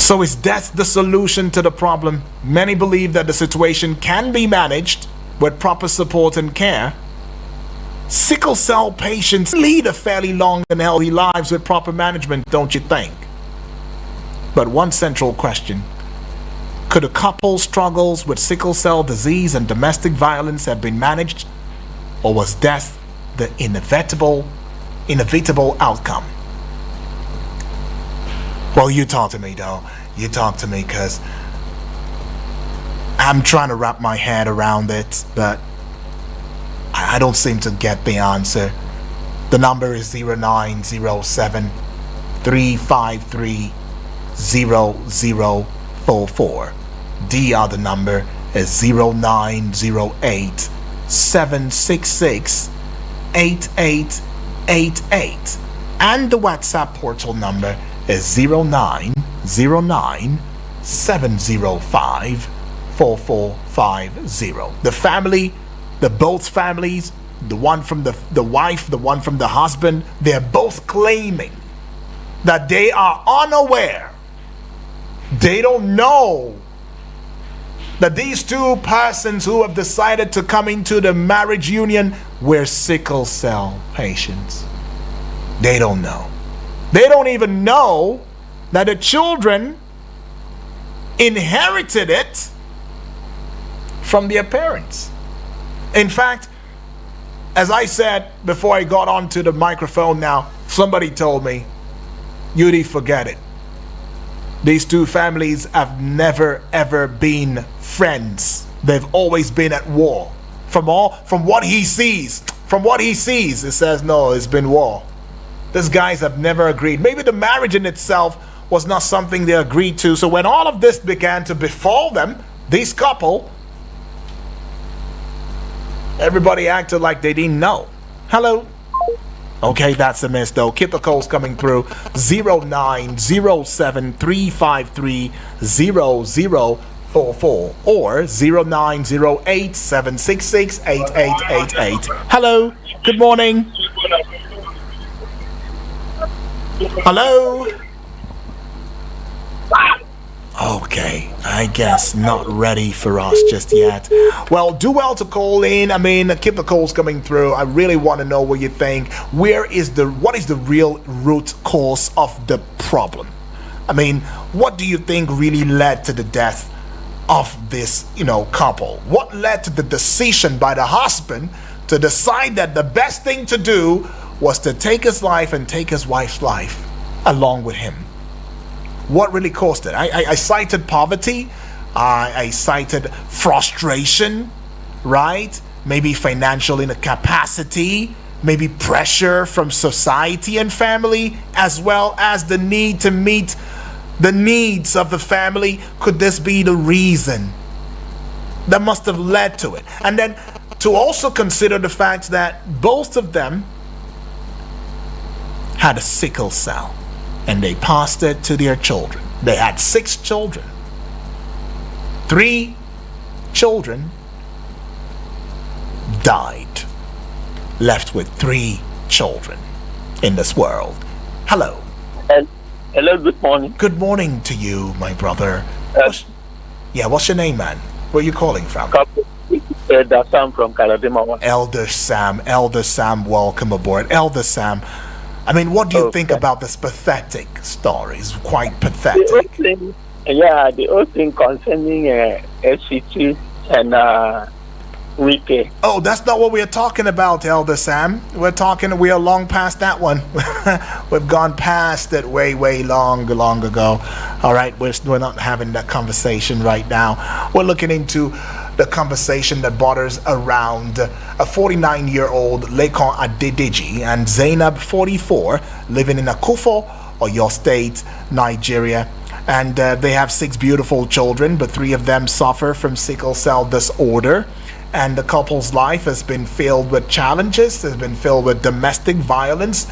So is death the solution to the problem? Many believe that the situation can be managed with proper support and care. Sickle cell patients lead a fairly long and healthy lives with proper management, don't you think? But one central question: could a couple's struggles with sickle cell disease and domestic violence have been managed, or was death the inevitable outcome? Well, you talk to me though. You talk to me, because I'm trying to wrap my head around it, but I don't seem to get the answer. The number is 0907 353 0044. The other number is 0908 766 8888. And the WhatsApp portal number is 0909 705 4450. The family, both families, the one from the wife, the one from the husband, they're both claiming that they are unaware. They don't know that these two persons who have decided to come into the marriage union were sickle cell patients. They don't know. They don't even know that the children inherited it from their parents. In fact, as I said before I got onto the microphone now, somebody told me, Yudi, forget it. These two families have never ever been friends. They've always been at war. From what he sees, it says no, it's been war. These guys have never agreed. Maybe the marriage in itself was not something they agreed to. So when all of this began to befall them, this couple, everybody acted like they didn't know. Hello. Okay, that's a miss though. Keep the calls coming through. 0907 353 0044 or 0908 766 8888. Hello. Good morning. Hello. Okay, I guess not ready for us just yet. Well, do well to call in. I mean, keep the calls coming through. I really want to know what you think. What is the real root cause of the problem? I mean, what do you think really led to the death of this, couple? What led to the decision by the husband to decide that the best thing to do was to take his life and take his wife's life along with him? What really caused it? I cited poverty. I cited frustration, right? Maybe financial incapacity, maybe pressure from society and family, as well as the need to meet the needs of the family. Could this be the reason that must have led to it? And then to also consider the fact that both of them had a sickle cell, and they passed it to their children. They had 6 children. 3 children died, left with 3 children in this world. Hello. Hello, good morning. Good morning to you, my brother. What's your name, man? Where are you calling from? Elder Sam from Kaladima. Elder Sam, welcome aboard. Elder Sam, I mean, what do you think about this pathetic story? It's quite pathetic. The whole thing concerning FCT and Wiki. Oh, that's not what we are talking about, Elder Sam. We are long past that one. We've gone past it way long ago. All right, we're not having that conversation right now. We're looking into the conversation that borders around a 49-year-old Lekon Adedeji and Zainab, 44, living in Akufo, Oyo State, Nigeria. And they have 6 beautiful children, but 3 of them suffer from sickle cell disorder. And the couple's life has been filled with challenges, has been filled with domestic violence,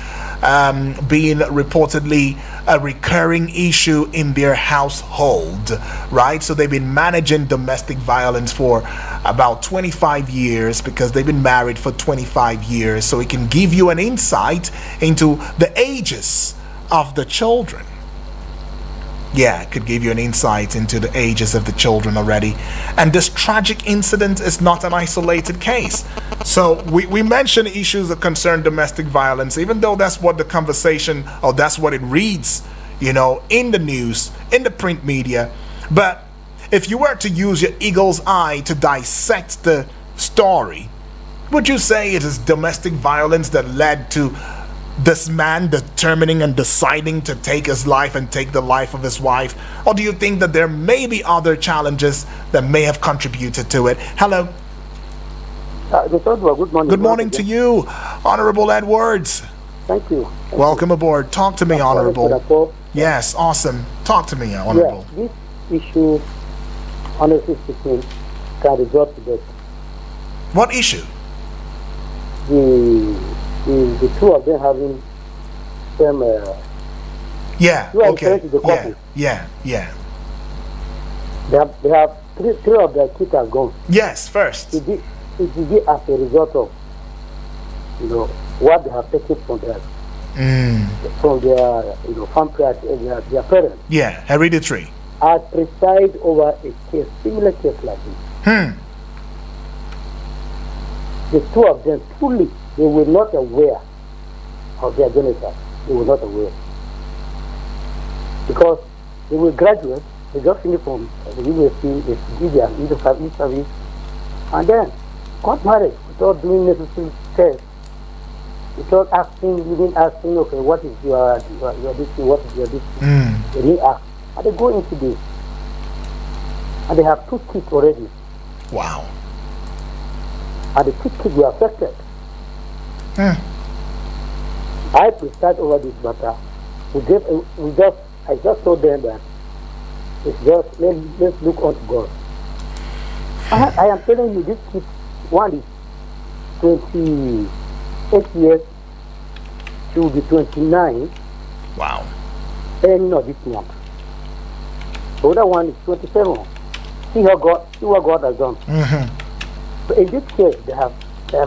being reportedly a recurring issue in their household, right? So they've been managing domestic violence for about 25 years because they've been married for 25 years. So it can give you an insight into the ages of the children. Yeah, it could give you an insight into the ages of the children already. And this tragic incident is not an isolated case. So we mentioned issues that concern domestic violence, even though that's what the conversation, or that's what it reads, in the news, in the print media. But if you were to use your eagle's eye to dissect the story, would you say it is domestic violence that led to this man determining and deciding to take his life and take the life of his wife? Or do you think that there may be other challenges that may have contributed to it? Hello. Good morning. Good morning to you, Honorable Edwards. Thank you. Welcome aboard. Talk to me, Honorable. Yes, awesome. Talk to me, Honorable. Yeah, this issue, honestly speaking, can result to that. What issue? The two of them having same. Yeah. You are Okay. referring to the couple. Yeah. They have three of their kids are gone. Yes. First. It will be as a result of what they have taken from their their parents. Yeah. Hereditary. I preside over a case, similar case like this. The two of them truly, they were not aware of their genocide. They were not aware. Because they were graduates, they just finished from the university, they did their service, and then got married without doing necessary tests, without even asking, okay, what is your this thing, what is your this thing? They didn't ask. And they go into this. And they have 2 kids already. Wow. And the 2 kids were affected. I preside over this matter. I just told them that it's just let's look unto God. I am telling you, this kid, one is 28 years, she will be 29. Wow. And not this month. The other one is 27. See what God has done. But in this case, they have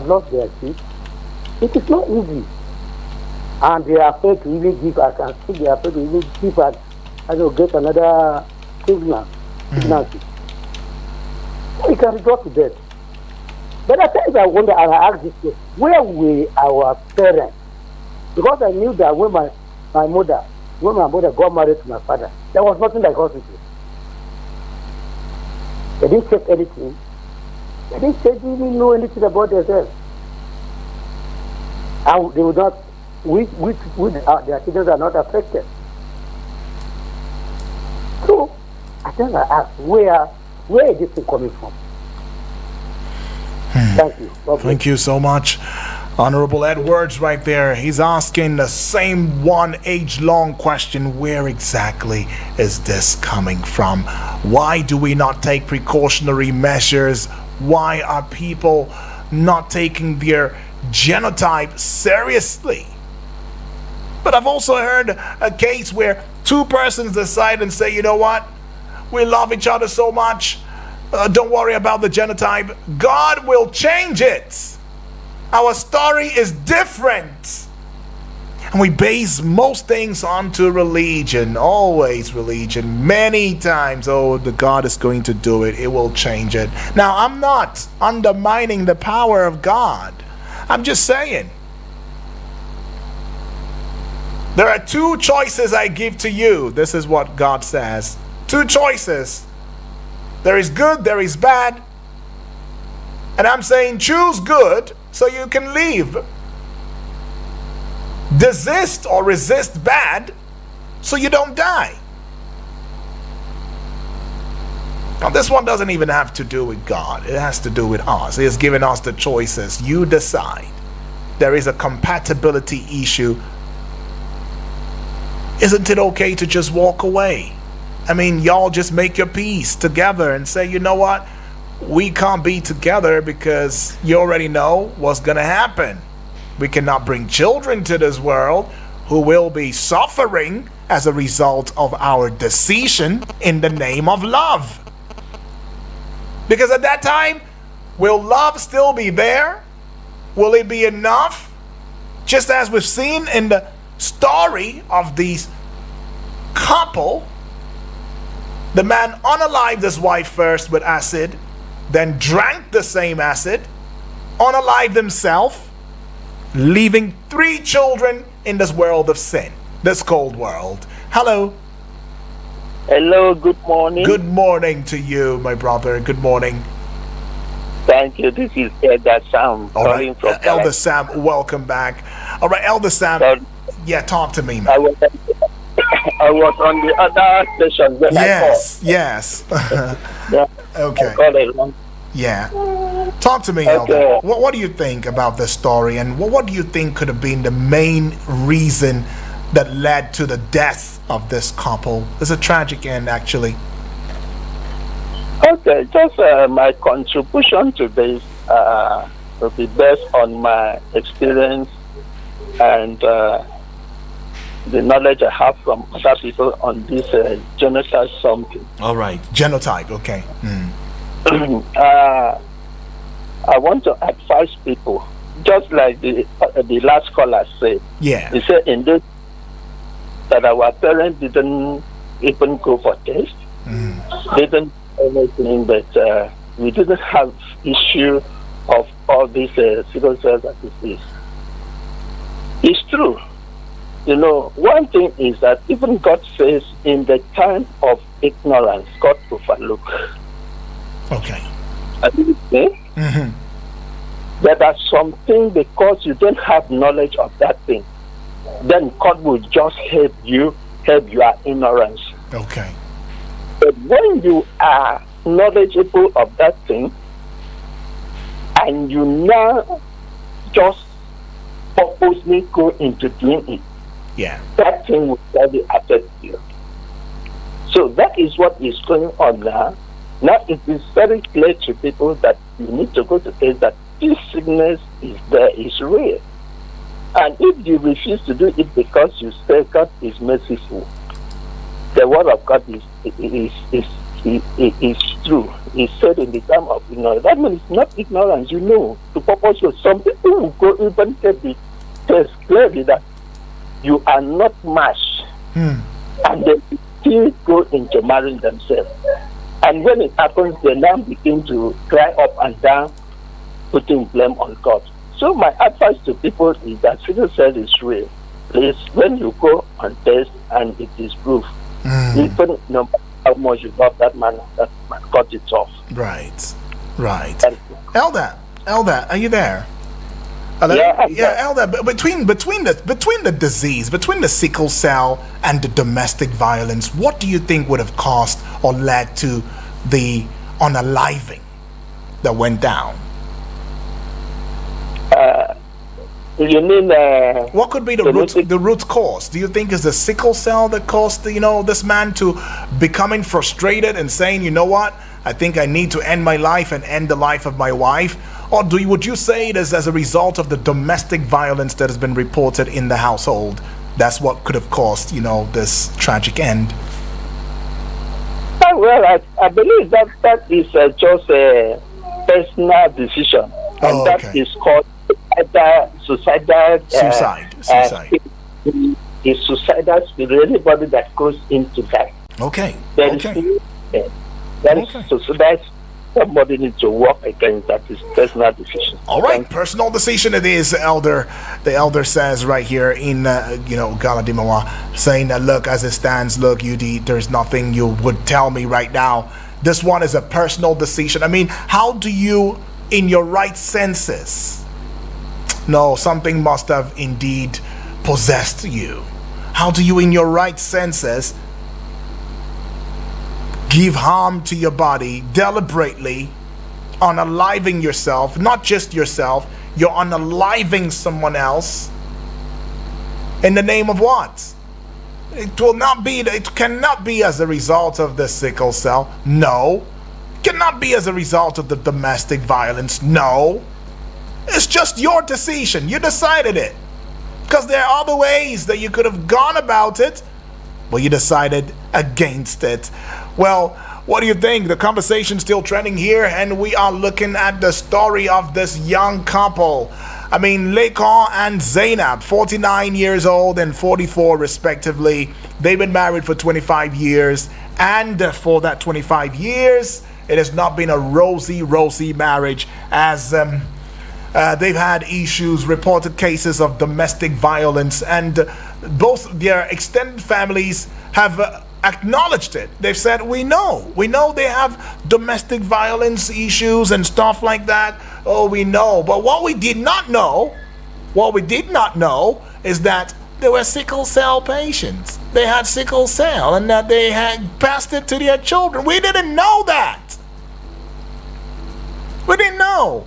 lost their kids. It is not easy. And they are afraid to even give, I can see they are afraid to even give us, get another pregnancy. So it can result to death. But at times I wonder, and I ask this question, where were our parents? Because I knew that when my mother got married to my father, there was nothing like hospital. They didn't check anything. They didn't know anything about themselves. And they would not, their children are not affected. So, I think I ask, where is this thing coming from? Thank you. Thank you so much. Honorable Edwards right there. He's asking the same one age-long question. Where exactly is this coming from? Why do we not take precautionary measures? Why are people not taking their genotype seriously? But I've also heard a case where 2 persons decide and say, you know what? We love each other so much. Don't worry about the genotype. God will change it. Our story is different. And we base most things onto religion. Always religion. Many times. Oh, the God is going to do it. It will change it. Now, I'm not undermining the power of God. I'm just saying. There are 2 choices I give to you. This is what God says. 2 choices. There is good, there is bad. And I'm saying choose good so you can leave. Desist or resist bad so you don't die. Now this one doesn't even have to do with God. It has to do with us. He has given us the choices. You decide. There is a compatibility issue. Isn't it okay to just walk away? I mean, y'all just make your peace together and say, you know what? We can't be together because you already know what's going to happen. We cannot bring children to this world who will be suffering as a result of our decision in the name of love. Because at that time, will love still be there? Will it be enough? Just as we've seen in the story of these couple, The man unalived his wife first with acid, then drank the same acid, unalived himself, leaving 3 children in this world of sin, this cold world. Hello. Hello, good morning. Good morning to you, my brother. Good morning. Thank you. This is Elder Sam All calling right, from Elder Sam, welcome back. All right, Elder Sam, Sorry. yeah, talk to me, I man. was on the other station when Yes, yes. I called. Yeah, Okay, I called it wrong. yeah. Talk to me, Okay. Elder. What do you think about this story, and what do you think could have been the main reason that led to the death of this couple? It's a tragic end, actually. Okay, just my contribution to this will be based on my experience and the knowledge I have from other people on this genocide something. All right, genotype. Okay. I want to advise people, just like the last caller said. Yeah. He said in this that our parents didn't even go for test, didn't anything, but we didn't have issue of all these sickle cell disease. It's true. You know, one thing is that even God says in the time of ignorance, God overlook. Okay. Okay? There are something because you don't have knowledge of that thing, then God will just help your ignorance. Okay. But when you are knowledgeable of that thing, and you now just purposely go into doing it, Yeah. that thing will probably affect you. So that is what is going on now. Now it is very clear to people that you need to go to test that this sickness is there, is real. And if you refuse to do it because you say God is merciful, the word of God is true. It's said in the time of ignorance. That means it's not ignorance, you know, to purpose. Some people will go even get the test clearly that you are not matched, and they still go into marrying themselves. And when it happens, they now begin to cry up and down, putting blame on God. So my advice to people is that sickle cell is real. Please, when you go and test and it is proof, even no matter how much you love that man cut it off. Right. Right. Thank you. Elder, are you there? Yeah, I'm there. Elder. Between the disease, between the sickle cell and the domestic violence, what do you think would have caused or led to the unaliving that went down? You mean What could be the root cause? Do you think is the sickle cell that caused this man to becoming frustrated and saying, you know what, I think I need to end my life and end the life of my wife? Or would you say it is as a result of the domestic violence that has been reported in the household? That's what could have caused, this tragic end. Well, I believe that is just a personal decision, and that is called suicide. Is suicidal spirit. Anybody that goes into that. Okay. That is suicide. Somebody needs to work against that. Is personal decision. All right, personal decision it is, Elder. The Elder says right here in Galadimawa, saying that look, as it stands, look, UD, there's nothing you would tell me right now. This one is a personal decision. I mean, how do you, in your right senses, no, something must have indeed possessed you? How do you, in your right senses, give harm to your body deliberately, unaliving yourself, not just yourself, you're unaliving someone else in the name of what? It cannot be as a result of the sickle cell. No. Cannot be as a result of the domestic violence. No. It's just your decision. You decided it. Because there are other ways that you could have gone about it, but you decided against it. Well, what do you think? The conversation's still trending here, and we are looking at the story of this young couple. I mean, Lekon and Zainab, 49 years old and 44 respectively. They've been married for 25 years. And for that 25 years, it has not been a rosy marriage, as they've had issues, reported cases of domestic violence, and both their extended families have acknowledged it. They've said, we know they have domestic violence issues and stuff like that. Oh, we know. But what we did not know is that they were sickle cell patients. They had sickle cell and that they had passed it to their children. We didn't know that. We didn't know.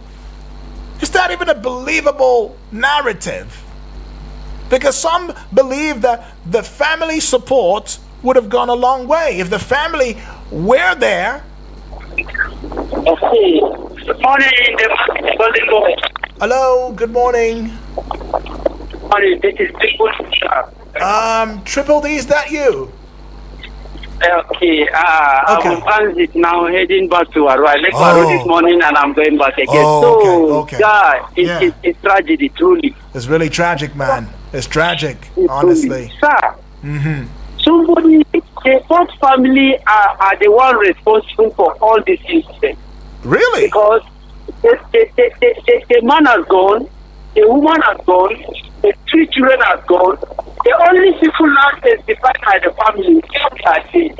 It's not even a believable narrative. Because some believe that the family support would have gone a long way. If the family were there. Okay. Good morning, Golden Boy. Hello, good morning. Morning, this is Triple Triple D, is that you? Okay, I'm on transit now, heading back to Arua. I left Arua this morning and I'm going back again. Okay. God, it's tragedy, truly. It's really tragic, man. It's tragic, honestly. Sir, somebody, the fourth family are the one responsible for all these incidents. Really? Because the man has gone, the woman has gone, the 3 children have gone. The only people now testified by the family are dead.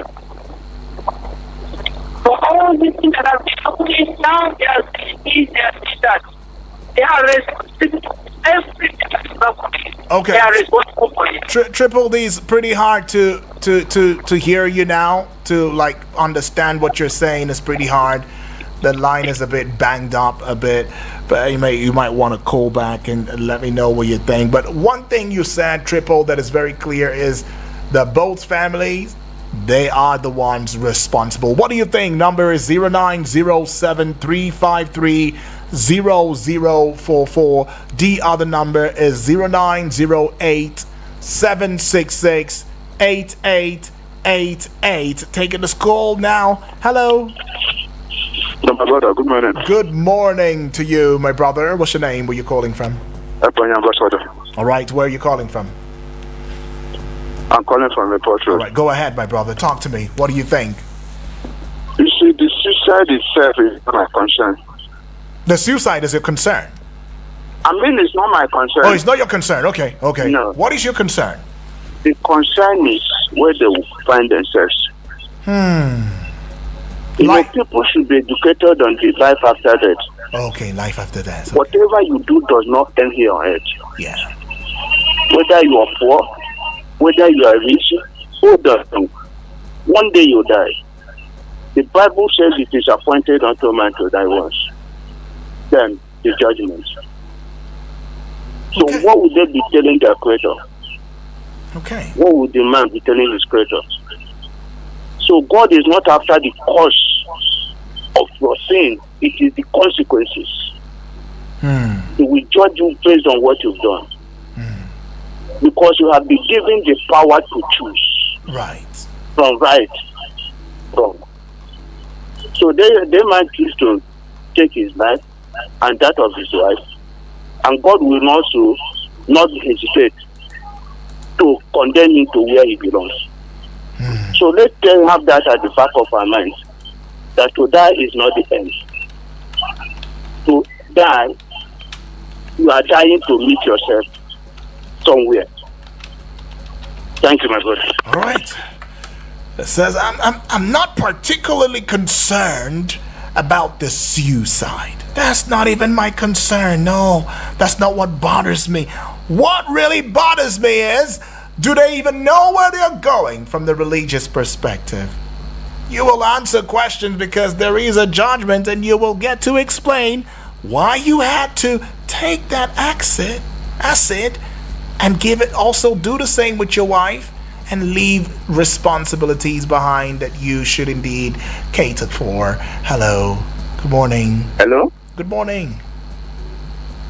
For all these things that have been happening now, they are saying that they are responsible for everything that is happening. Okay. They are responsible for it. Triple D is pretty hard to hear you now, to like understand what you're saying. Is pretty hard. The line is a bit banged up a bit, but you might want to call back and let me know what you think. But one thing you said, Triple, that is very clear is the both families, they are the ones responsible. What do you think? Number is 0907-353-0044. The other number is 0908-766-8888. Taking this call now. Hello. My brother, good morning. Good morning to you, my brother. What's your name? Where you calling from? All right, where are you calling from? I'm calling from the Port Road. All right, go ahead, my brother. Talk to me. What do you think? You see, the suicide itself is not my concern. The suicide is a concern. I mean, it's not my concern. Oh, it's not your concern. Okay. No. What is your concern? The concern is where they will find themselves. You know, people should be educated on the life after death. Okay, life after death. Okay. Whatever you do does not end here on earth. Yeah. Whether you are poor, whether you are rich, who does know? One day you die. The Bible says it is appointed unto man to die once. Then the judgment. So what would they be telling their creator? Okay. What would the man be telling his creator? So God is not after the cause of your sin, it is the consequences. He will judge you based on what you've done. Because you have been given the power to choose. Right. From wrong. So they might choose to take his life and that of his wife. And God will also not hesitate to condemn him to where he belongs. So let's have that at the back of our minds, that to die is not the end. To die, you are dying to meet yourself somewhere. Thank you, my brother. All right. It says, I'm not particularly concerned about the suicide. That's not even my concern. No, that's not what bothers me. What really bothers me is, do they even know where they're going from the religious perspective? You will answer questions because there is a judgment, and you will get to explain why you had to take that acid and give it, also do the same with your wife and leave responsibilities behind that you should indeed cater for. Hello. Good morning. Hello? Good morning.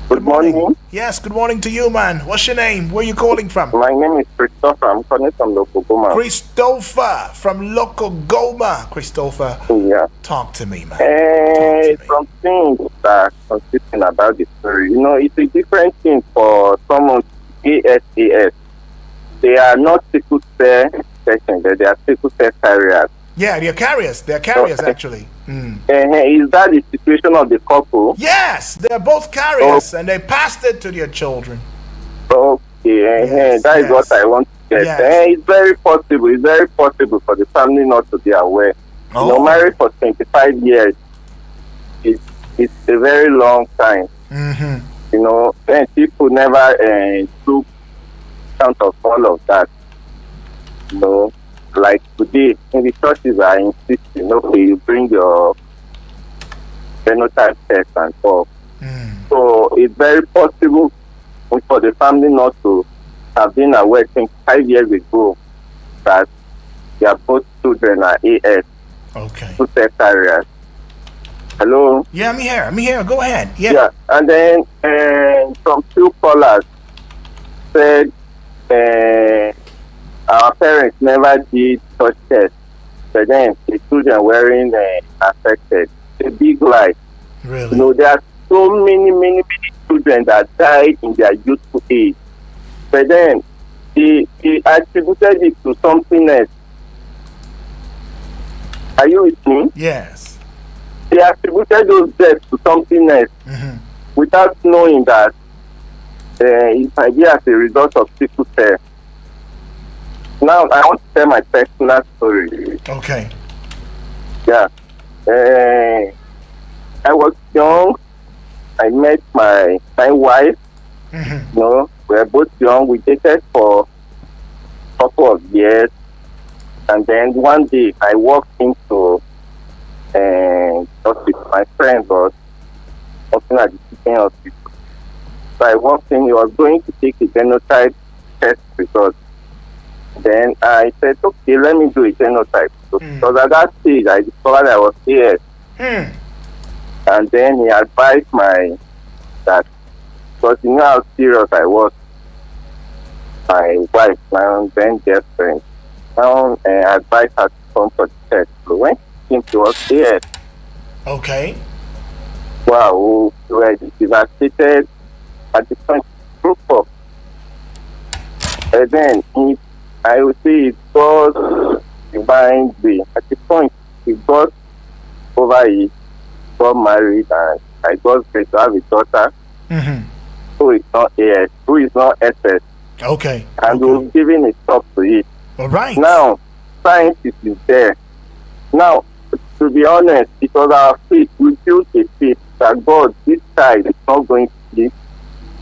Good morning. Yes, good morning to you, man. What's your name? Where you calling from? My name is Christopher. I'm calling from Lokogoma. Christopher from Loco Goma. Christopher, Yeah. talk to me, man. Some things that are consistent about the story. It's a different thing for someone ASAS. They are not sickle cell patients, they are sickle cell carriers. Yeah, they're carriers. They're carriers, actually. Mm. Is that the situation of the couple? Yes, they're both carriers, and they passed it to their children. Okay, Yes, that is yes. what I want to get. Yes. It's very possible. It's very possible for the family not to be aware. Oh. Married for 25 years, it's a very long time. Mm-hmm. And people never took count of all of that. Like today, in the churches are insisting, okay, you bring your phenotype test and all. So it's very possible for the family not to have been aware 25 years ago that their both children are AS, Okay. two test carriers. Hello? Yeah, I'm here. I'm here. Go ahead. Yeah. Yeah. And then some few callers said our parents never did such tests, but then the children weren't affected. A big lie. Really? There are so many children that died in their youthful age. But then they attributed it to something else. Are you with me? Yes. They attributed those deaths to something else without knowing that it might be as a result of sickle cell. Now I want to tell my personal story. Okay. Yeah. I was young. I met my wife. Mm-hmm. We were both young. We dated for a couple of years. And then one day I walked into hospital. My friend was working at the teaching hospital. So I walked in. He was going to take a genotype test result. Then I said, okay, let me do a genotype. So because at that stage, I discovered I was AS. And then he advised that, because you know how serious I was, my wife, my then girlfriend, now advised her to come for the test. So when she came, she was AS. Okay. Wow, we were devastated at the point group up. And then I would say it was divine way. At the point, we got over it, got married, and I got great to have a daughter who is not AS, who is not SS. Okay. And we've given a stop to it. All right. Now, science is there. Now, to be honest, it was our faith. We built a faith that God, this child is not going to be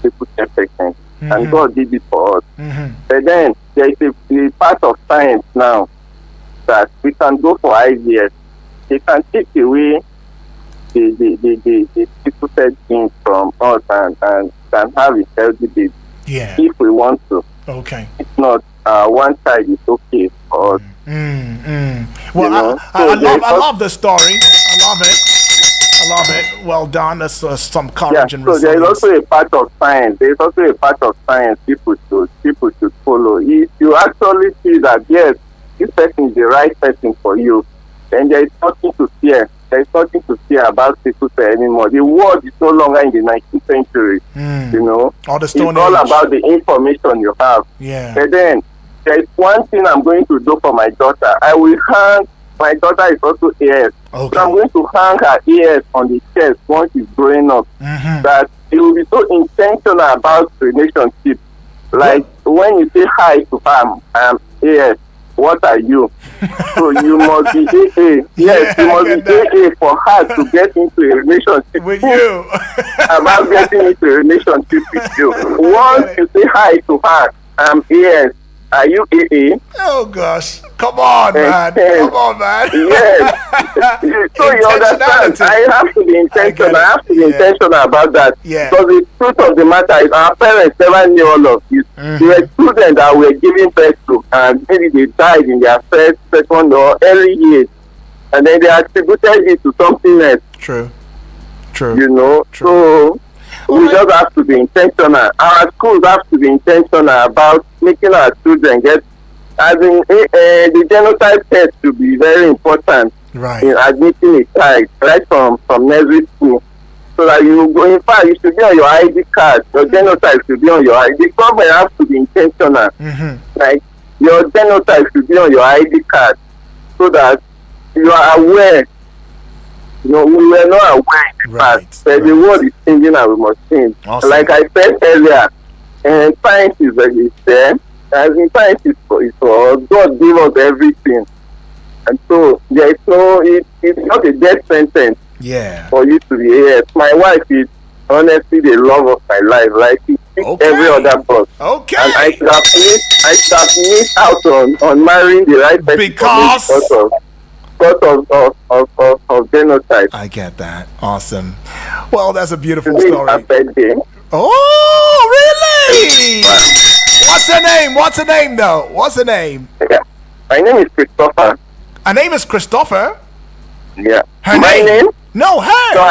people 10%. And God did it for us. But then there is a part of science now that we can go for IVF. They can take away the people said things from us and can have a healthy baby. Yeah. If we want to. Okay. If not, one side is okay for us. Well, I love the story. I love it. Well done. That's some courage and so there is resilience. also a part of science. There is also a part of science people should follow. If you actually see that yes, this person is the right person for you, then there is nothing to fear. There is nothing to fear about sickle cell anymore. The world is no longer in the 19th century. Or the Stone It's all Age. about the information you have. Yeah. But then there is one thing I'm going to do for my daughter. I will hang. My daughter is also AS. Okay. So I'm going to hang her AS on the chest once she's growing up. That it will be so intentional about relationship. Like when you say hi to her, I'm AS. What are you? So you must be AA. Yes, you must be AA for her to get into a relationship with you. About getting into a relationship with you. Once you say hi to her, I'm AS. Are you AA? Oh gosh. Come on, man. Come on, man. Yes. So you understand, I have to be intentional. I have to be intentional about that. Yeah. Because the truth of the matter is our parents never knew all of this. They were children that were giving birth to, and maybe they died in their first, second, or early years. And then they attributed it to something else. True. So We just have to be intentional. Our schools have to be intentional about making our children get, as in the genotype test to be very important Right. in admitting a child right from nursery school. So that you go, in fact, you should be on your ID card. Your genotype should be on your ID. The government has to be intentional. Like, your genotype should be on your ID card so that you are aware. You know, we were not aware in the Right, past. But the right. world is changing and we must change. Awesome. Like I said earlier, and science is there. As in science is for God gave us everything. And so there is no, it's not a death sentence Yeah. for you to be here. My wife is honestly the love of my life. Like she ticks Okay. every other box. Okay. And I should have missed out on marrying the right person Because- of genotype. I get that. Awesome. Well, that's a beautiful Today is story. her birthday. Oh, really? What's her name? What's her name, though? What's her name? Yeah. My name is Christopher. Her name is Christopher. Yeah. Her My name? No, hers. No,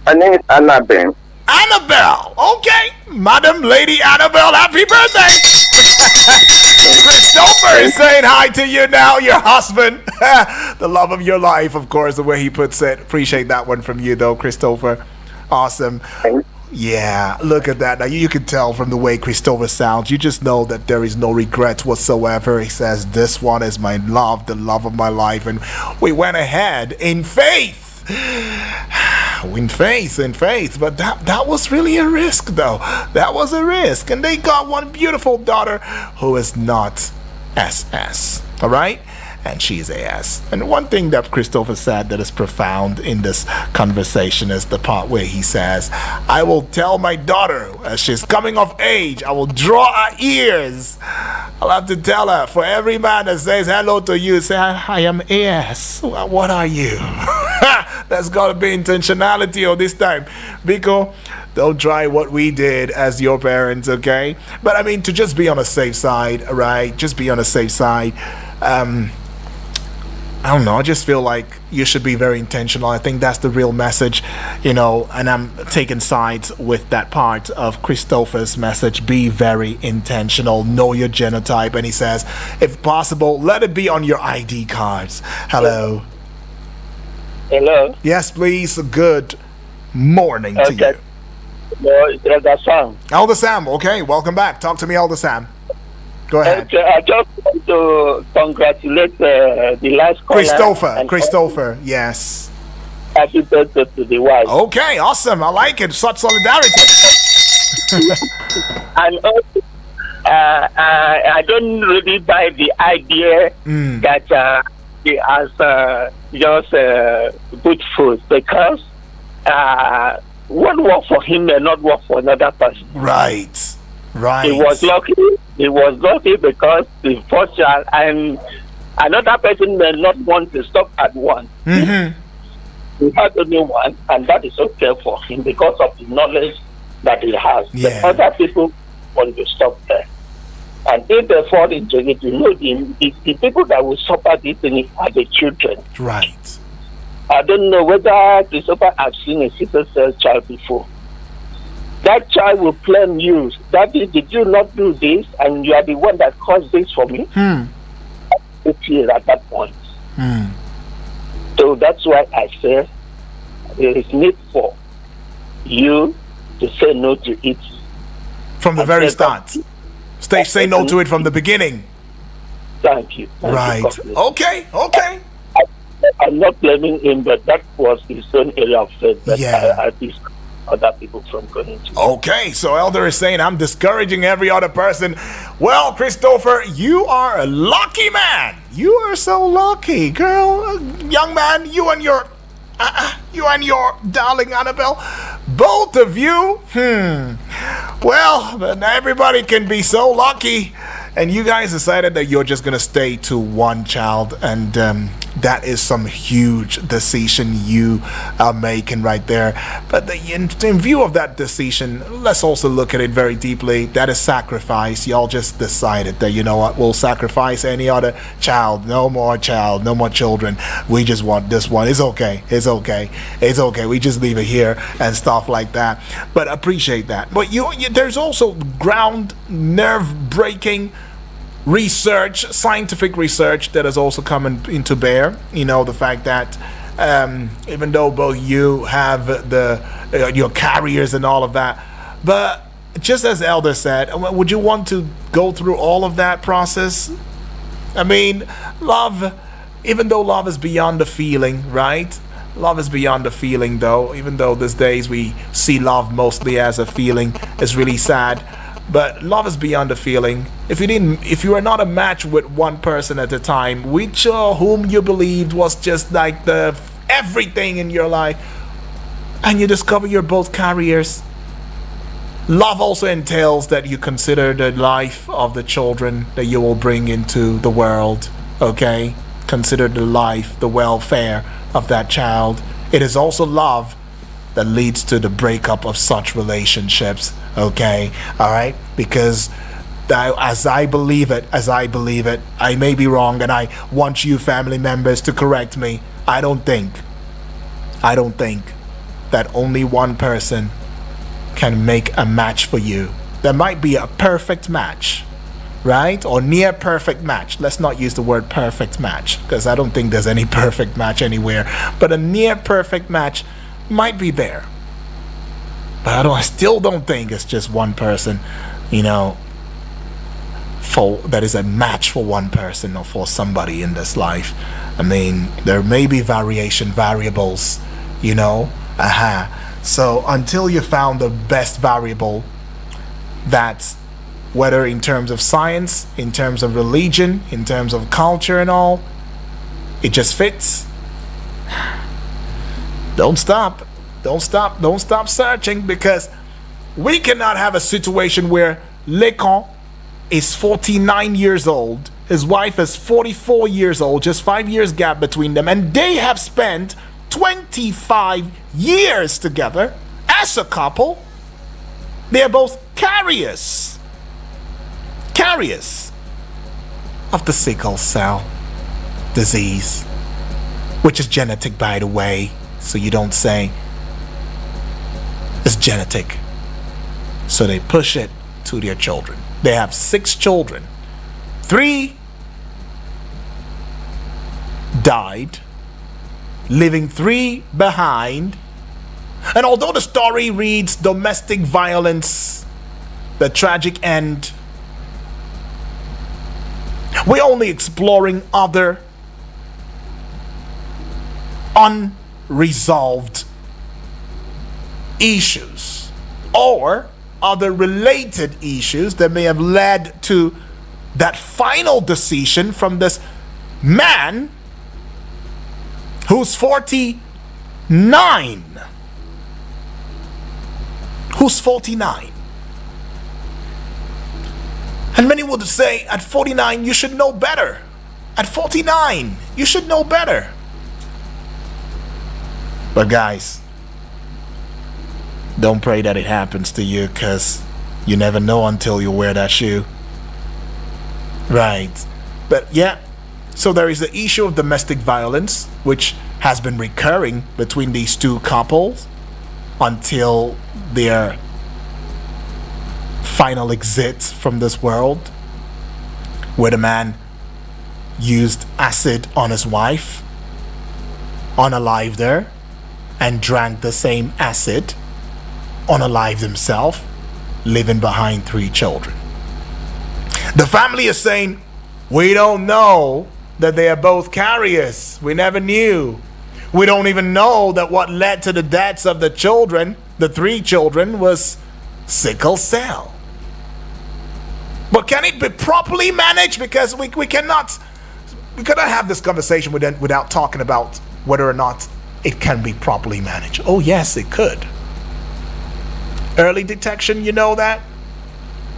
her name is Annabelle. Annabelle. Okay. Madam Lady Annabelle, happy birthday. Christopher is saying hi to you now, your husband. The love of your life, of course, the way he puts it. Appreciate that one from you, though, Christopher. Awesome. Yeah, look at that. Now you can tell from the way Christopher sounds. You just know that there is no regret whatsoever. He says, "This one is my love, the love of my life," and we went ahead in faith. In faith. But that was really a risk, though. That was a risk, and they got one beautiful daughter who is not SS. All right. And she's AS. And one thing that Christopher said that is profound in this conversation is the part where he says, "I will tell my daughter as she's coming of age, I will draw her ears. I'll have to tell her, for every man that says hello to you, say, I am AS. Well, what are you?" That's got to be intentionality all this time. Biko, don't try what we did as your parents, okay? But I mean, to just be on a safe side, right? Just be on a safe side. I don't know. I just feel like you should be very intentional. I think that's the real message, you know, and I'm taking sides with that part of Christopher's message. Be very intentional. Know your genotype. And he says, if possible, let it be on your ID cards. Hello. Hello. Yes, please. Good morning to Okay. you. No, it's Elder Sam. Elder Sam, okay. Welcome back. Talk to me, Elder Sam. Go ahead. Okay, I just want to congratulate the last caller. Christopher, yes. Happy birthday to the wife. Okay, awesome. I like it. Such solidarity. And also, I don't really buy the idea that he has just good food, because what worked for him may not work for another person. Right. He was lucky. He was lucky because the first child, and another person may not want to stop at one. He had only one, and that is okay for him because of the knowledge that he has. Yeah. But other people want to stop there. And if they fall into it, you know, the people that will suffer this thing are the children. Right. I don't know whether Christopher has seen a sickle cell child before. That child will blame you. Daddy, did you not do this? And you are the one that caused this for me. It is at that point. So that's why I say there is need for you to say no to it. From the very start. Say no to it from the beginning. Thank you. Right. Okay. I'm not blaming him, but that was his own area of faith that Yeah. I discouraged other people from going to. Okay, so Elder is saying I'm discouraging every other person. Well, Christopher, you are a lucky man. You are so lucky, girl. Young man, you and your darling Annabelle, both of you. Well, but everybody can be so lucky. And you guys decided that you're just gonna stay to one child, and that is some huge decision you are making right there. But in view of that decision, let's also look at it very deeply. That is sacrifice. Y'all just decided that, you know what, we'll sacrifice any other child. No more child, no more children. We just want this one. It's okay. It's okay. It's okay. We just leave it here and stuff like that. But appreciate that. But there's also ground nerve breaking research, scientific research that has also come into bear. You know, the fact that even though both you have your carriers and all of that, but just as Elder said, would you want to go through all of that process? I mean, love, even though love is beyond the feeling, right? Love is beyond the feeling, though. Even though these days we see love mostly as a feeling, it's really sad. But love is beyond the feeling. If you are not a match with one person at a time, which whom you believed was just like the everything in your life, and you discover you're both carriers, love also entails that you consider the life of the children that you will bring into the world. Okay, consider the life, the welfare of that child. It is also love that leads to the breakup of such relationships. Okay, all right, because as I believe it, I may be wrong, and I want you family members to correct me. I don't think that only one person can make a match for you. There might be a perfect match, right? Or near perfect match. Let's not use the word perfect match, because I don't think there's any perfect match anywhere. But a near perfect match might be there. But I still don't think it's just one person, you know, that is a match for one person or for somebody in this life. I mean, there may be variables, you know. So until you found the best variable, that's whether in terms of science, in terms of religion, in terms of culture and all, it just fits. Don't stop searching, because we cannot have a situation where Lekan is 49 years old, his wife is 44 years old, just 5 years gap between them, and they have spent 25 years together as a couple. They are both carriers of the sickle cell disease, which is genetic, by the way, so you don't say. It's genetic. So they push it to their children. They have 6 children. 3 died, leaving 3 behind. And although the story reads domestic violence, the tragic end, we're only exploring other unresolved issues or other related issues that may have led to that final decision from this man who's 49. And many would say at 49 you should know better. At 49 you should know better. But guys, don't pray that it happens to you, because you never know until you wear that shoe. Right. But yeah, so there is the issue of domestic violence, which has been recurring between these two couples until their final exit from this world, where the man used acid on his wife, unalived her, and drank the same acid, unalived himself, leaving behind 3 children. The family is saying, we don't know that they are both carriers. We never knew. We don't even know that what led to the deaths of the children, the 3 children, was sickle cell. But can it be properly managed? Because we cannot have this conversation without talking about whether or not it can be properly managed. Oh yes, it could. Early detection, you know that,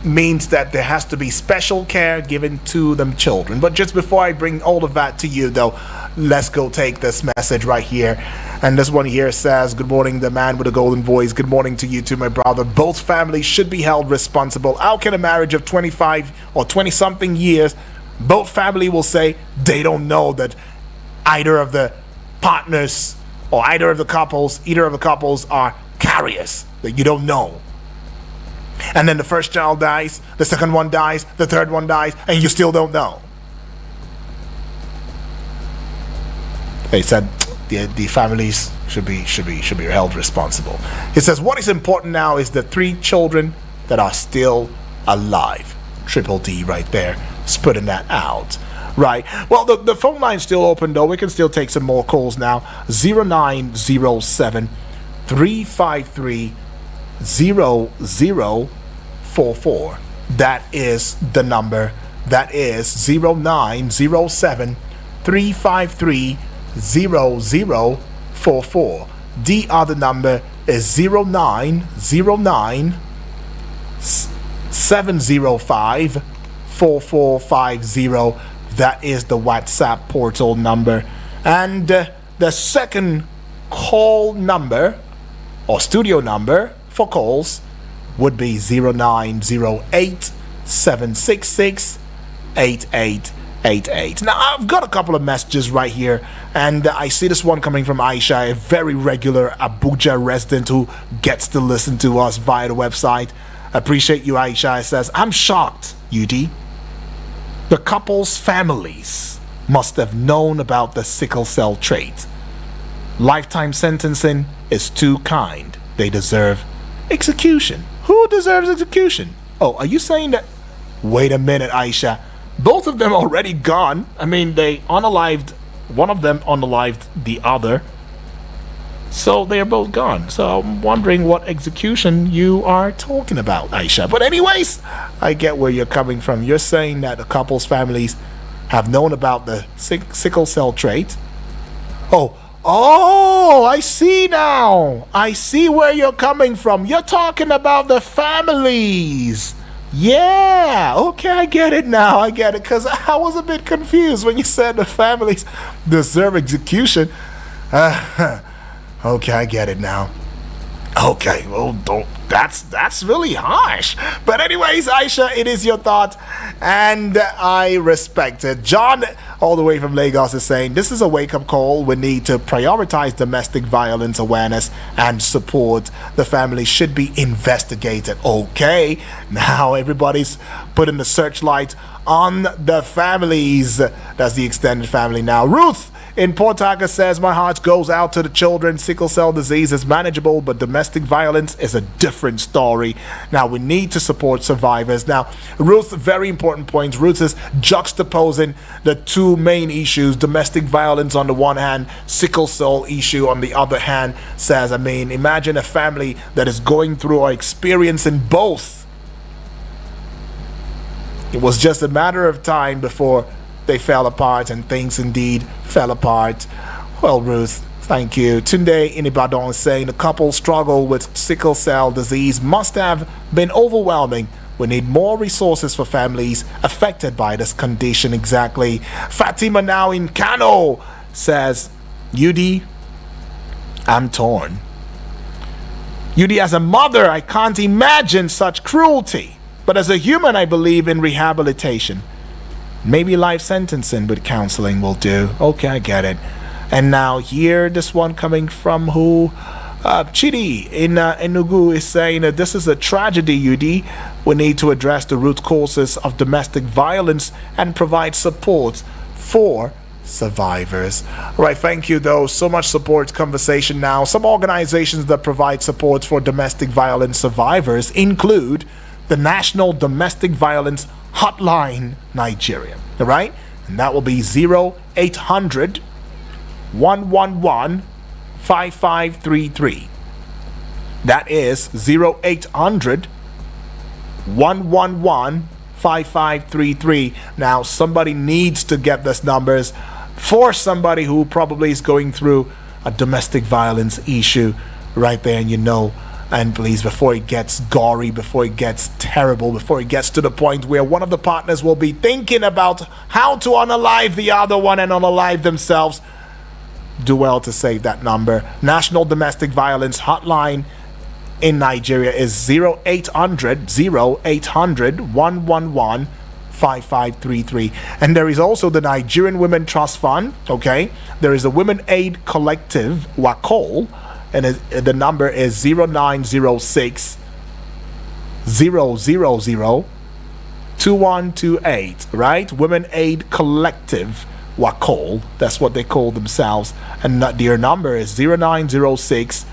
means that there has to be special care given to them children. But just before I bring all of that to you, though, let's go take this message right here. And this one here says, good morning, the man with the golden voice. Good morning to you too, my brother. Both families should be held responsible. How can a marriage of 25 or 20 something years, both family will say they don't know that either of the partners or either of the couples are carriers, that you don't know. And then the first child dies, the second one dies, the third one dies, and you still don't know. They said the families should be held responsible. It says what is important now is the 3 children that are still alive. Triple D right there is putting that out. Right. Well, the phone line's still open though. We can still take some more calls now. 0907 353 0044. That is the number. That is 0907 353 0044. The other number is 0909 705 4450. That is the WhatsApp portal number. And the second call number or studio number for calls would be 0908 766 8888. Now, I've got a couple of messages right here, and I see this one coming from Aisha, a very regular Abuja resident who gets to listen to us via the website. Appreciate you, Aisha. It says, I'm shocked, UD. The couple's families must have known about the sickle cell trait. Lifetime sentencing is too kind. They deserve execution. Who deserves execution? Oh, are you saying that? Wait a minute, Aisha. Both of them already gone. I mean, they unalived. One of them unalived the other. So they are both gone. So I'm wondering what execution you are talking about, Aisha. But anyways, I get where you're coming from. You're saying that the couple's families have known about the sickle cell trait. Oh, I see now. I see where you're coming from. You're talking about the families. Yeah, okay, I get it now. I get it, because I was a bit confused when you said the families deserve execution. Okay, I get it now. Okay, well, that's really harsh. But anyways, Aisha, it is your thought, and I respect it. John, all the way from Lagos, is saying, this is a wake-up call. We need to prioritize domestic violence awareness and support. The family should be investigated. Okay, now everybody's putting the searchlight on the families. That's the extended family now. Ruth in Port Harcourt says, my heart goes out to the children. Sickle cell disease is manageable, but domestic violence is a different story. Now, we need to support survivors. Now, Ruth, very important point. Ruth is juxtaposing the two main issues, domestic violence on the one hand, sickle cell issue on the other hand, says, I mean, imagine a family that is going through or experiencing both. It was just a matter of time before they fell apart, and things indeed fell apart. Well, Ruth, thank you. Tunde in Ibadan is saying the couple struggle with sickle cell disease must have been overwhelming. We need more resources for families affected by this condition. Exactly. Fatima now in Kano says, UD, I'm torn. UD, as a mother, I can't imagine such cruelty. But as a human, I believe in rehabilitation. Maybe life sentencing with counseling will do. Okay, I get it. And now here, this one coming from who? Chidi in Enugu is saying that this is a tragedy, UD. We need to address the root causes of domestic violence and provide support for survivors. All right, thank you though. So much support conversation now. Some organizations that provide support for domestic violence survivors include the National Domestic Violence Hotline Nigeria. All right, and that will be 0800 111 5533. That is 0800 111 5533. Now, somebody needs to get these numbers for somebody who probably is going through a domestic violence issue right there, and you know And please, before it gets gory, before it gets terrible, before it gets to the point where one of the partners will be thinking about how to unalive the other one and unalive themselves, do well to save that number. National Domestic Violence Hotline in Nigeria is 0800 111 5533. And there is also the Nigerian Women Trust Fund. Okay, there is a Women Aid Collective, WACOL, and the number is 0906 000 2128. Right, Women Aid Collective, WACOL, that's what they call themselves, and their number is 0906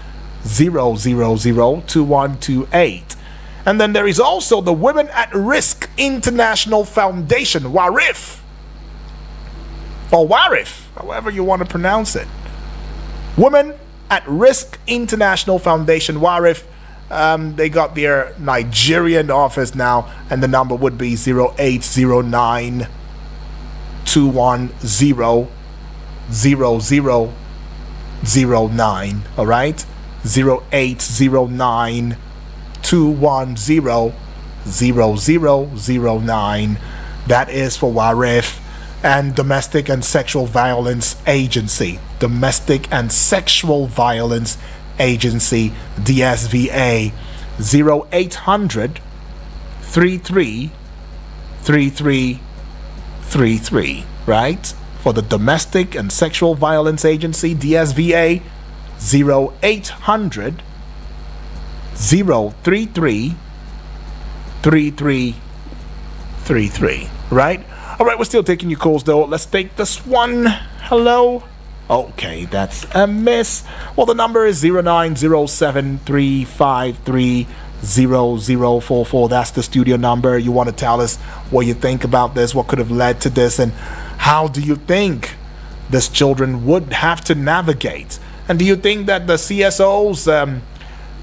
000 2128. And then there is also the Women at Risk International Foundation, WARIF, or WARIF, however you want to pronounce it. Women at Risk International Foundation, WARIF. They got their Nigerian office now, and the number would be 0809 210 0009. All right, 0809 210 0009. That is for WARIF. And Domestic and Sexual Violence Agency, Domestic and Sexual Violence Agency, DSVA, 0800 33 33 33. Right, for the Domestic and Sexual Violence Agency, DSVA, 0800 033 3333. Right? All right, we're still taking your calls though. Let's take this one. Hello? Okay, that's a miss. Well, the number is 0907-353-0044. That's the studio number. You want to tell us what you think about this, what could have led to this, and how do you think these children would have to navigate? And do you think that the CSOs,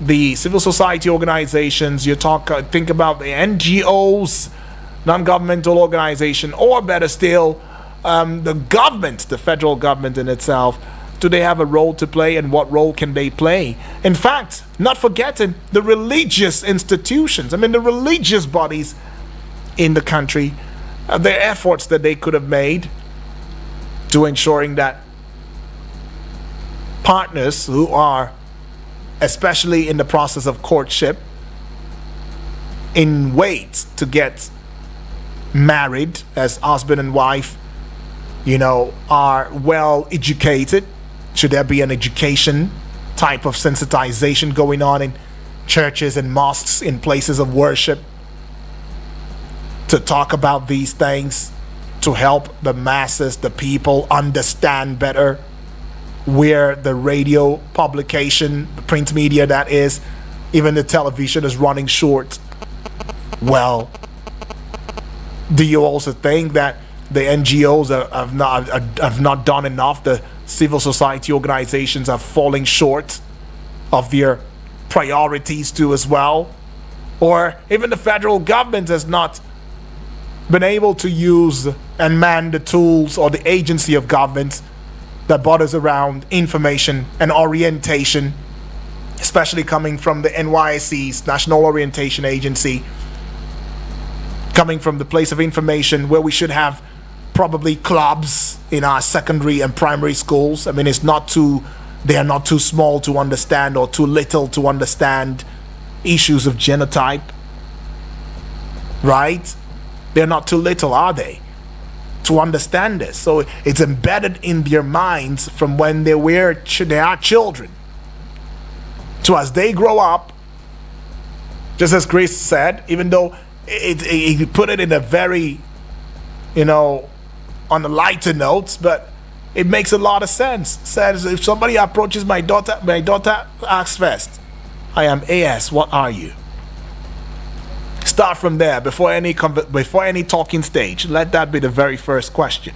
the civil society organizations, think about the NGOs, non-governmental organization, or better still, the government, the federal government in itself, do they have a role to play, and what role can they play? In fact, not forgetting the religious institutions, the religious bodies in the country, their efforts that they could have made to ensuring that partners who are, especially in the process of courtship, in wait to get married as husband and wife, are well educated. Should there be an education type of sensitization going on in churches and mosques, in places of worship, to talk about these things, to help the masses, the people, understand better where the radio publication, the print media, that is, even the television, is running short? Well, do you also think that the NGOs have not done enough? The civil society organizations are falling short of their priorities too as well? Or even the federal government has not been able to use and man the tools, or the agency of government that borders around information and orientation, especially coming from the NYSC's National Orientation Agency, coming from the place of information where we should have probably clubs in our secondary and primary schools. they are not too small to understand, or too little to understand issues of genotype, right? They're not too little, are they, to understand this? So it's embedded in their minds from when they are children. So as they grow up, just as Chris said, even though he put it in a very, on the lighter notes, but it makes a lot of sense. Says, if somebody approaches my daughter asks first, I am AS, what are you? Start from there before any talking stage. Let that be the very first question.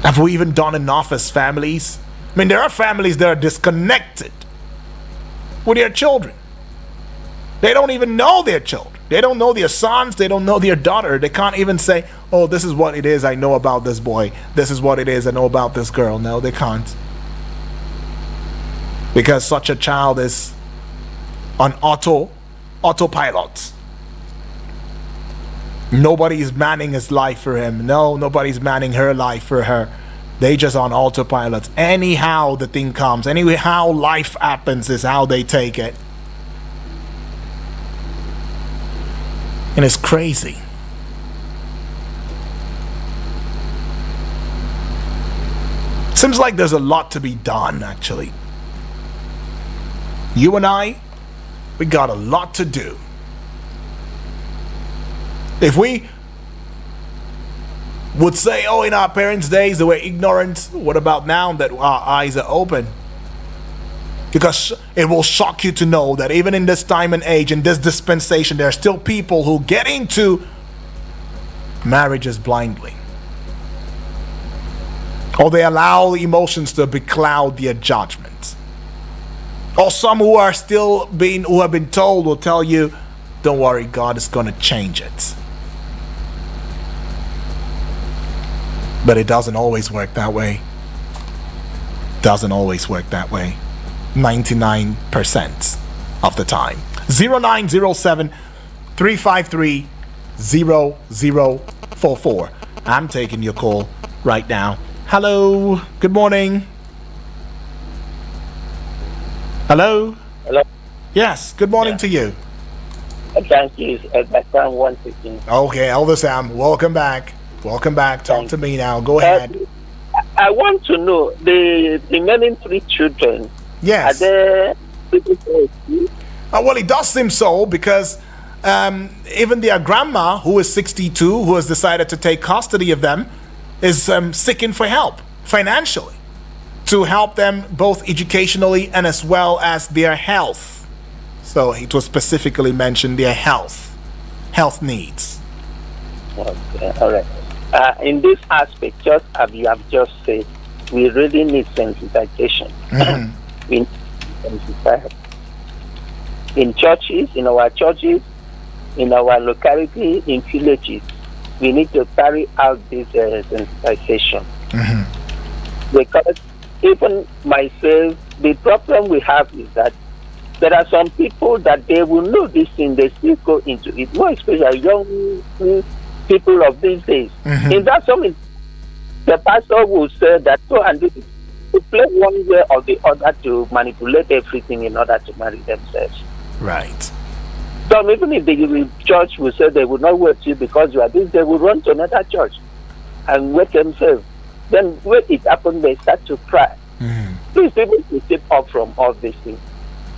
Have we even done enough as families? There are families that are disconnected with their children. They don't even know their children. They don't know their sons. They don't know their daughter. They can't even say, oh, this is what it is I know about this boy. This is what it is I know about this girl. No, they can't. because such a child is on autopilot. Nobody's manning his life for him. No, nobody's manning her life for her. They just on autopilot. Anyhow the thing comes, anyhow life happens is how they take it. And it's crazy. Seems like there's a lot to be done, actually. You and I, we got a lot to do. If we would say, oh, in our parents' days they were ignorant, what about now that our eyes are open? Because it will shock you to know that even in this time and age, in this dispensation, there are still people who get into marriages blindly. Or they allow emotions to becloud their judgment. Or some who are still who have been told will tell you, don't worry, God is going to change it. But it doesn't always work that way. Doesn't always work that way. 99% of the time. 0907 353 0044. I'm taking your call right now. Hello. Good morning. Hello. Hello. Yes. Good morning to you. Thank you. Sam once again. Okay, Elder Sam. Welcome back. Welcome back. Talk to me now. Go ahead. I want to know the remaining 3 children. Yes. Are there well, it does seem so because even their grandma, who is 62, who has decided to take custody of them, is seeking for help financially to help them both educationally and as well as their health. So it was specifically mentioned their health needs. Okay, all right. In this aspect, just as you have just said, we really need sensitization. Mm-hmm. We need sensitization. In churches, in our locality, in villages, we need to carry out this sensitization. Mm-hmm. Because even myself, the problem we have is that there are some people that they will know this thing, they still go into it, more especially young people of these days. Mm-hmm. In that some, the pastor will say that so and this, to play one way or the other to manipulate everything in order to marry themselves. Right. So even if the church will say they will not wait you because you are this, they will run to another church and wait themselves. Then when it happens, they start to cry. Mm-hmm. Please, people to step up from all these things.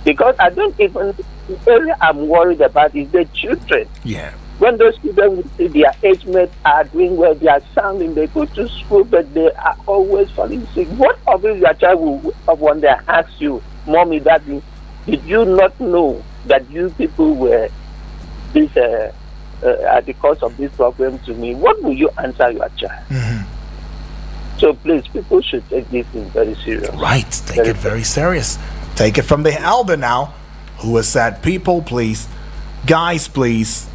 Because I don't even, the area I'm worried about is the children. Yeah. When those children will see their age mates are doing well, they are sounding, they go to school, but they are always falling sick. What of if your child will one day ask you, Mommy, Daddy, did you not know that you people were this at the cause of this problem to me? What will you answer your child? Mm-hmm. So please, people should take this thing very serious. Right. Take it very serious. Take it from the elder now, who has said, people, please, guys, please,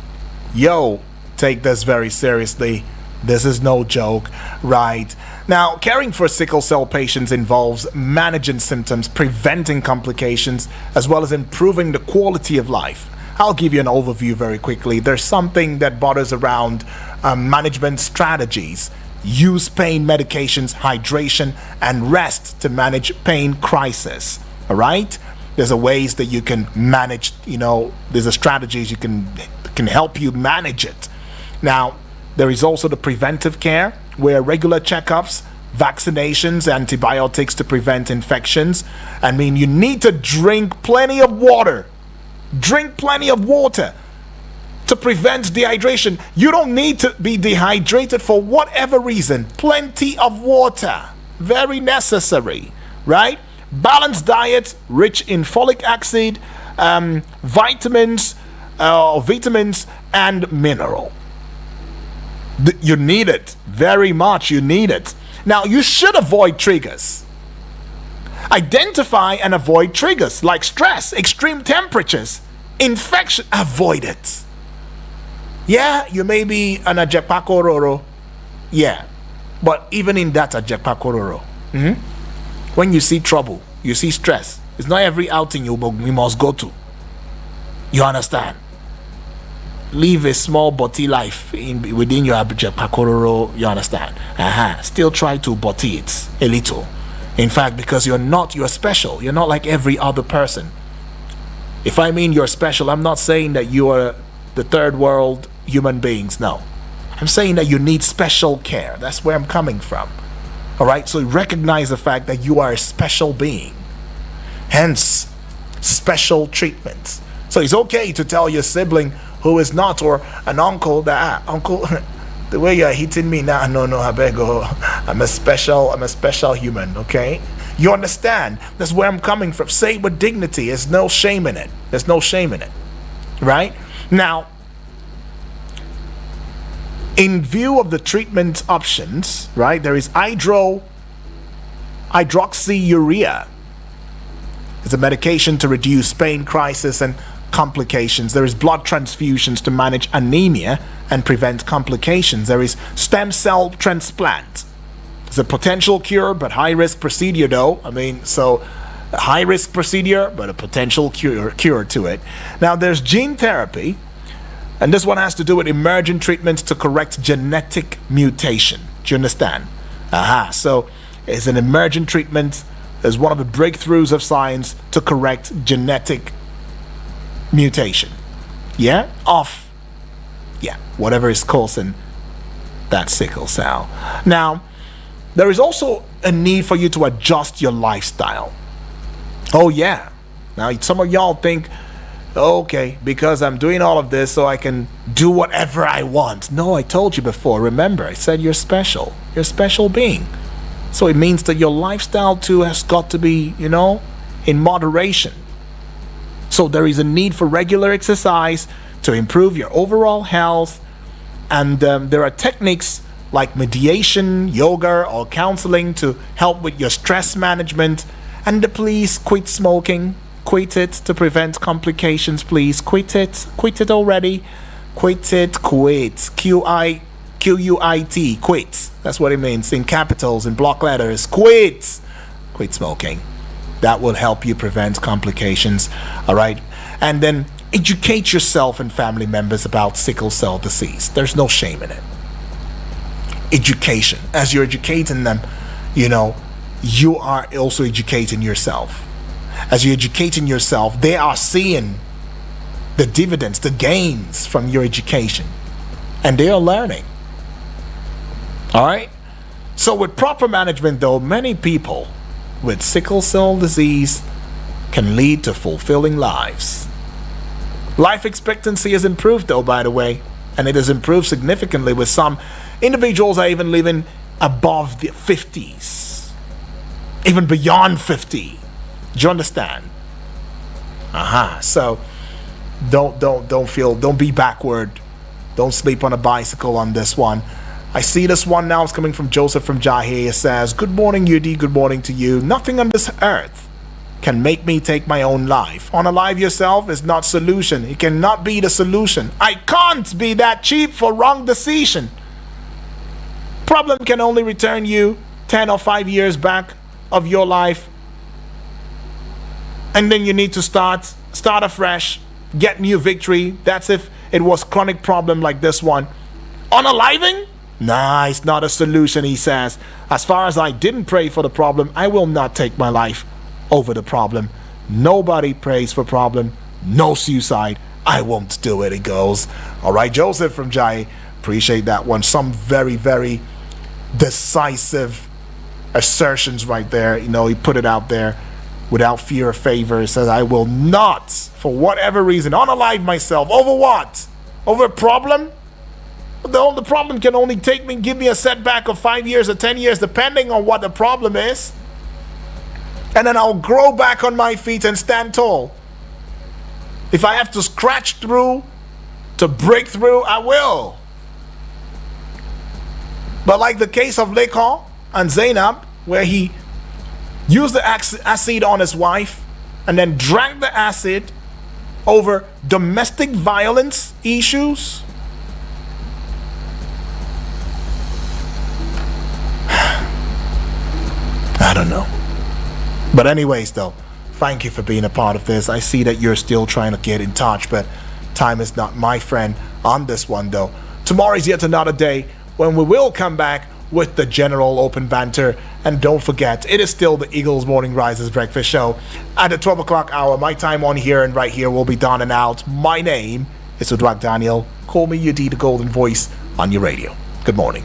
yo, take this very seriously. This is no joke, right? Now, caring for sickle cell patients involves managing symptoms, preventing complications, as well as improving the quality of life. I'll give you an overview very quickly. There's something that borders around management strategies. Use pain medications, hydration, and rest to manage pain crisis. All right? There's a ways that you can manage, there's a strategies you can help you manage it. Now, there is also the preventive care, where regular checkups, vaccinations, antibiotics to prevent infections. I mean, you need to drink plenty of water. Drink plenty of water to prevent dehydration. You don't need to be dehydrated for whatever reason. Plenty of water. Very necessary, right? Balanced diet, rich in folic acid, vitamins and mineral. You need it very much. You need it. Now, you should avoid triggers. Identify and avoid triggers like stress, extreme temperatures, infection. Avoid it. Yeah, you may be an ajepakororo. Yeah, but even in that ajepakororo, when you see trouble, you see stress, It's not every outing you must go to. You understand? Live a small body life within your Pakororo. You understand? Still try to body it a little. In fact, because you're special. You're not like every other person. If I mean you're special, I'm not saying that you are the third world human beings. No. I'm saying that you need special care. That's where I'm coming from. All right? So recognize the fact that you are a special being. Hence, special treatment. So it's okay to tell your sibling who is not, or an uncle that, uncle, the way you're hitting me now, no, I beg you. I'm a special human, okay? You understand? That's where I'm coming from. Say it with dignity. There's no shame in it. There's no shame in it. Right? Now, in view of the treatment options, right, there is hydroxyurea. It's a medication to reduce pain, crisis, and complications. There is blood transfusions to manage anemia and prevent complications. There is stem cell transplant. It's a potential cure, but high-risk procedure though. So a high-risk procedure, but a potential cure to it. Now there's gene therapy, and this one has to do with emergent treatments to correct genetic mutation. Do you understand? So it's an emergent treatment as one of the breakthroughs of science to correct genetic mutation. Whatever is causing that sickle cell. Now, there is also a need for you to adjust your lifestyle. Now some of y'all think, okay, because I'm doing all of this so I can do whatever I want. No, I told you before. Remember, I said you're special. You're a special being. So it means that your lifestyle too has got to be, in moderation. So there is a need for regular exercise to improve your overall health. And there are techniques like mediation, yoga, or counseling to help with your stress management. And please quit smoking. Quit it to prevent complications, please. Quit it. Quit it already. Quit it. Quit. Q-U-I-T. Quit. That's what it means in capitals, in block letters. Quit. Quit smoking. That will help you prevent complications. All right. And then educate yourself and family members about sickle cell disease. There's no shame in it. Education. As you're educating them, you are also educating yourself. As you're educating yourself, they are seeing the dividends, the gains from your education. And they are learning. All right? So with proper management, though, many people with sickle cell disease can lead to fulfilling lives. Life expectancy has improved, though, by the way. And it has improved significantly, with some individuals are even living above the 50s. Even beyond 50. Do you understand? So don't be backward. Don't sleep on a bicycle on this one. I see this one now. It's coming from Joseph from Jahe. It says, good morning, UD. Good morning to you. Nothing on this earth can make me take my own life. Unalive yourself is not solution. It cannot be the solution. I can't be that cheap for wrong decision. Problem can only return you 10 or 5 years back of your life. And then you need to start afresh, get new victory. That's if it was chronic problem like this one. Unaliving? Nah, it's not a solution, he says. As far as I didn't pray for the problem, I will not take my life over the problem. Nobody prays for problem. No suicide. I won't do it, he goes. All right, Joseph from Jai. Appreciate that one. Some very, very decisive assertions right there. He put it out there without fear or favor. He says, I will not, for whatever reason, unalive myself. Over what? Over a problem? The problem can only give me a setback of 5 years or 10 years, depending on what the problem is. And then I'll grow back on my feet and stand tall. If I have to scratch through to break through, I will. But like the case of Lekon and Zainab, where he used the acid on his wife and then drank the acid over domestic violence issues. I don't know. But anyways, though, Thank you for being a part of this. I see that you're still trying to get in touch, but time is not my friend on this one, though. Tomorrow is yet another day when we will come back with the general open banter. And don't forget, it is still the Eagles Morning Rises Breakfast Show at the 12 o'clock hour. My time on here and right here will be done and out. My name is Uduak Daniel. Call me UD, the Golden Voice, on your radio. Good morning.